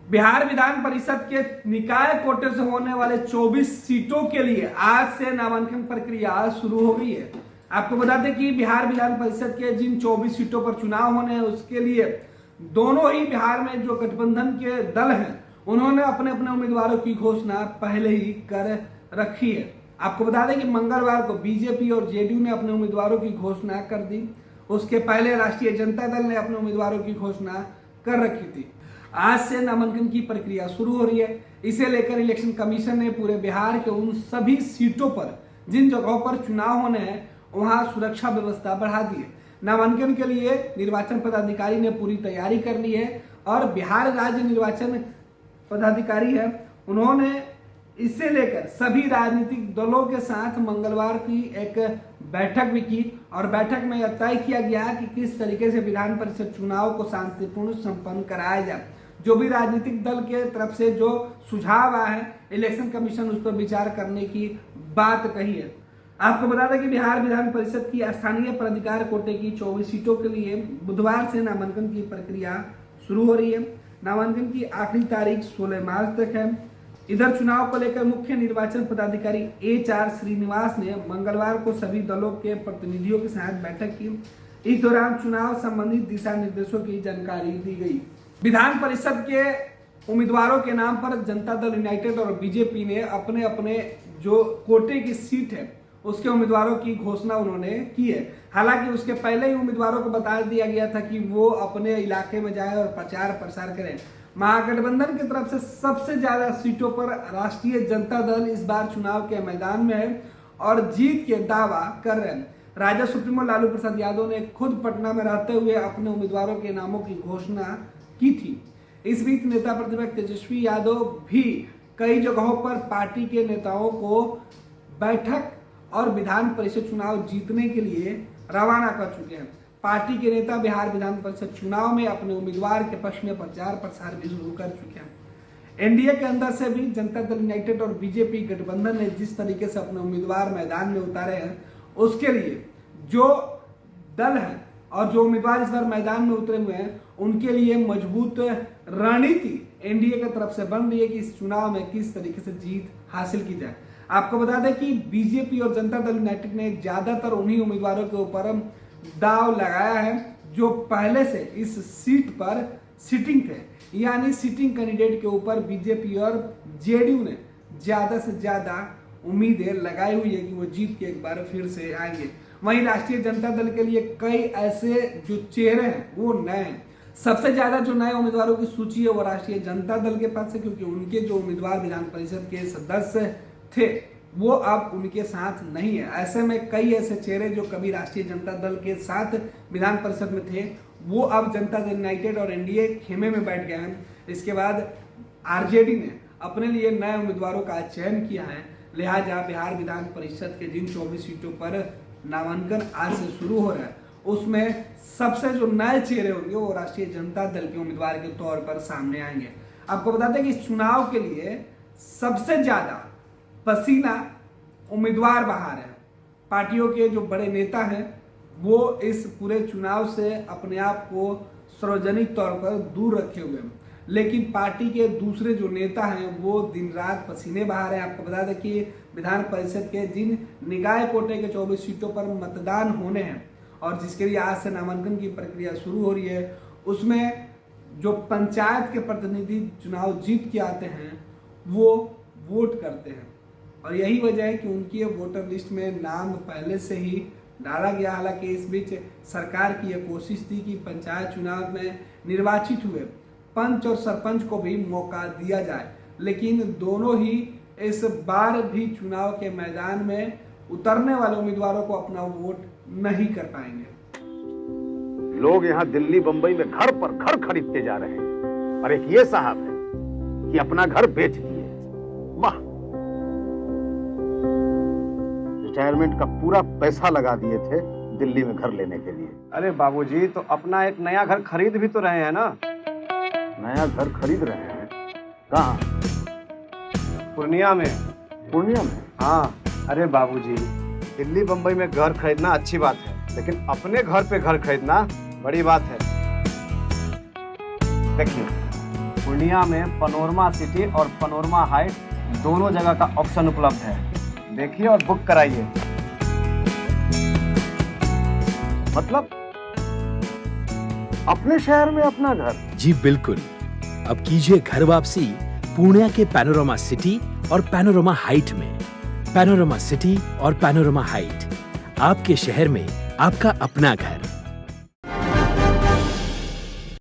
बिहार विधान परिषद के निकाय कोटे से होने वाले 24 सीटों के लिए आज से नामांकन प्रक्रिया शुरू हो गई है। आपको बता दें कि बिहार विधान परिषद के जिन 24 सीटों पर चुनाव होने हैं उसके लिए दोनों ही बिहार में जो गठबंधन के दल हैं उन्होंने अपने अपने उम्मीदवारों की घोषणा पहले ही कर रखी है। आपको बता दें कि मंगलवार को बीजेपी और जेडीयू ने अपने उम्मीदवारों की घोषणा कर दी। उसके पहले राष्ट्रीय जनता दल ने अपने उम्मीदवारों की घोषणा कर रखी थी। आज से नामांकन की प्रक्रिया शुरू हो रही है। इसे लेकर इलेक्शन कमीशन ने पूरे बिहार के उन सभी सीटों पर जिन जगहों पर चुनाव होने हैं वहां सुरक्षा व्यवस्था बढ़ा दी है। नामांकन के लिए निर्वाचन पदाधिकारी ने पूरी तैयारी कर ली है और बिहार राज्य निर्वाचन पदाधिकारी है उन्होंने इसे लेकर सभी राजनीतिक दलों के साथ मंगलवार की एक बैठक भी की और बैठक में यह तय किया गया कि किस तरीके से विधान परिषद चुनाव को शांतिपूर्ण संपन्न कराया जाए। जो भी राजनीतिक दल के तरफ से जो सुझाव आए हैं इलेक्शन कमीशन उस पर विचार करने की बात कही है। आपको बता दें कि बिहार विधान परिषद की स्थानीय प्राधिकार कोटे की 24 सीटों के लिए बुधवार से नामांकन की प्रक्रिया शुरू हो रही है। नामांकन की आखिरी तारीख 16 मार्च तक है। इधर चुनाव को लेकर मुख्य निर्वाचन पदाधिकारी HR श्रीनिवास ने मंगलवार को सभी दलों के प्रतिनिधियों के साथ बैठक की। इस दौरान चुनाव संबंधित दिशा निर्देशों की जानकारी दी गई। विधान परिषद के उम्मीदवारों के नाम पर जनता दल यूनाइटेड और बीजेपी ने अपने अपने जो कोटे की सीट है उसके उम्मीदवारों की घोषणा उन्होंने की है। हालांकि उसके पहले ही उम्मीदवारों को बता दिया गया था कि वो अपने इलाके में जाए और प्रचार प्रसार करें। महागठबंधन की तरफ से सबसे ज्यादा सीटों पर राष्ट्रीय जनता दल इस बार चुनाव के मैदान में है और जीत के दावा कर रहे हैं। राजद सुप्रीमो लालू प्रसाद यादव ने खुद पटना में रहते हुए अपने उम्मीदवारों के नामों की घोषणा की थी। इस बीच नेता प्रतिपक्ष तेजस्वी यादव भी कई जगहों पर पार्टी के नेताओं को बैठक और विधान परिषद चुनाव जीतने के लिए रवाना कर चुके हैं। पार्टी के नेता बिहार विधान परिषद चुनाव में अपने उम्मीदवार के पक्ष में प्रचार प्रसार भी शुरू कर चुके हैं। एनडीए के अंदर से भी जनता दल यूनाइटेड और बीजेपी गठबंधन ने जिस तरीके से अपने उम्मीदवार मैदान में उतारे हैं उसके लिए जो दल है और जो उम्मीदवार इस बार मैदान में उतरे हुए हैं उनके लिए मजबूत रणनीति एनडीए की तरफ से बन रही है कि इस चुनाव में किस तरीके से जीत हासिल की जाए। आपको बता दें कि बीजेपी और जनता दल यूनाइटेड ने ज्यादातर उन्हीं उम्मीदवारों के ऊपर दाव लगाया है जो पहले से इस सीट पर सिटिंग थे, यानी सिटिंग कैंडिडेट के ऊपर बीजेपी और जेडीयू ने ज्यादा से ज्यादा उम्मीदें लगाई हुई है कि वो जीत के एक बार फिर से आएंगे। वहीं राष्ट्रीय जनता दल के लिए कई ऐसे जो चेहरे हैं वो नए हैं। सबसे ज्यादा जो नए उम्मीदवारों की सूची है वो राष्ट्रीय जनता दल के पास है क्योंकि उनके जो उम्मीदवार विधान परिषद के सदस्य थे वो अब उनके साथ नहीं है। ऐसे में कई ऐसे चेहरे जो कभी राष्ट्रीय जनता दल के साथ विधान परिषद में थे वो अब जनता दल यूनाइटेड और एनडीए खेमे में बैठ गए हैं। इसके बाद आरजेडी ने अपने लिए नए उम्मीदवारों का चयन किया है। लिहाजा बिहार विधान परिषद के जिन 24 सीटों पर नामांकन आज से शुरू हो रहा है उसमें सबसे जो नए चेहरे होंगे वो राष्ट्रीय जनता दल के उम्मीदवार के तौर पर सामने आएंगे। आपको बता दें कि इस चुनाव के लिए सबसे ज्यादा पसीना उम्मीदवार बहा रहे हैं। पार्टियों के जो बड़े नेता हैं वो इस पूरे चुनाव से अपने आप को सार्वजनिक तौर पर दूर रखे हुए हैं, लेकिन पार्टी के दूसरे जो नेता हैं वो दिन रात पसीने बहा रहे हैं। आपको बता दें कि विधान परिषद के जिन निकाय कोटे के 24 सीटों पर मतदान होने हैं और जिसके लिए आज से नामांकन की प्रक्रिया शुरू हो रही है उसमें जो पंचायत के प्रतिनिधि चुनाव जीत के आते हैं वो वोट करते हैं और यही वजह है कि उनकी वोटर लिस्ट में नाम पहले से ही डाला गया। हालांकि इस बीच सरकार की यह कोशिश थी कि पंचायत चुनाव में निर्वाचित हुए पंच और सरपंच को भी मौका दिया जाए, लेकिन दोनों ही इस बार भी चुनाव के मैदान में उतरने वाले उम्मीदवारों को अपना वोट नहीं कर पाएंगे। लोग यहाँ दिल्ली बंबई में घर पर घर खरीदते जा रहे हैं और एक ये साहब है कि अपना घर बेच दिए। वाह, रिटायरमेंट का पूरा पैसा लगा दिए थे दिल्ली में घर लेने के लिए। अरे बाबूजी, तो अपना एक नया घर खरीद भी तो रहे हैं ना। नया घर खरीद रहे हैं? कहाँ? पूर्णिया में। पूर्णिया में? हाँ। अरे बाबूजी, दिल्ली बंबई में घर खरीदना अच्छी बात है, लेकिन अपने घर पे घर खरीदना बड़ी बात है। देखिए, पूर्णिया में पनोरमा सिटी और पनोरमा हाइट दोनों जगह का ऑप्शन उपलब्ध है। देखिए और बुक कराइए। मतलब अपने शहर में अपना घर? जी बिल्कुल। अब कीजिए घर वापसी पूर्णिया के पैनोरमा सिटी और पैनोरमा हाइट में। पैनोरमा सिटी और पैनोरमा हाइट, आपके शहर में आपका अपना घर।